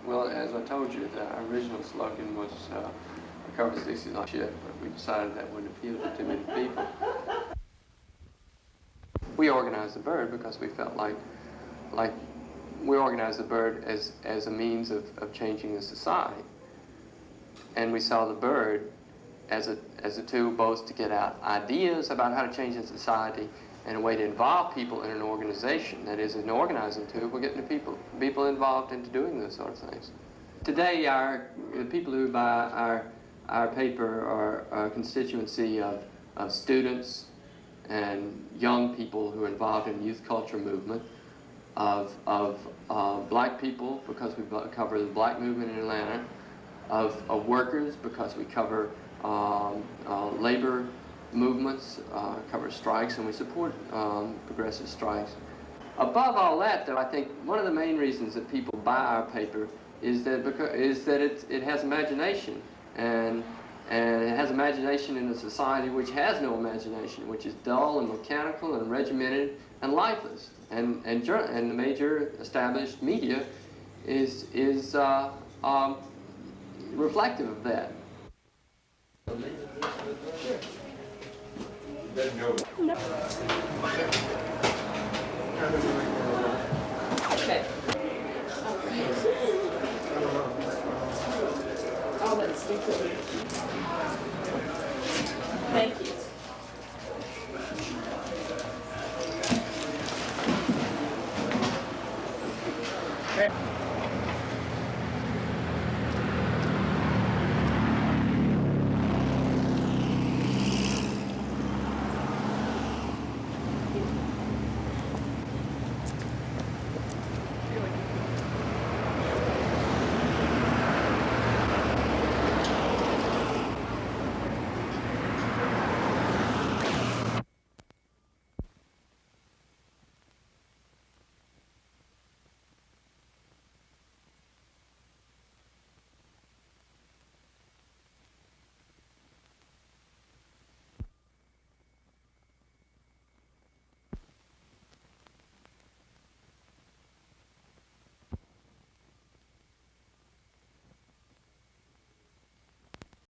Well, as I told you, the original slogan was "Cover 60 like shit," but we decided that wouldn't appeal to too many people. We organized the bird because we felt like we organized the bird as a means of changing the society, and we saw the bird as a tool both to get out ideas about how to change the society and a way to involve people in an organization. That is, an organizing tool for getting the people involved into doing those sort of things. Today, the people who buy our paper are a constituency of students and young people who are involved in the youth culture movement, of black people because we cover the black movement in Atlanta, of workers because we cover labor movements, cover strikes, and we support progressive strikes. Above all that, though, I think one of the main reasons that people buy our paper is that it has imagination, and it has imagination in a society which has no imagination, which is dull and mechanical and regimented and lifeless. And the major established media is reflective of that. No. Okay. Oh, that's stupid. Thank you. Okay.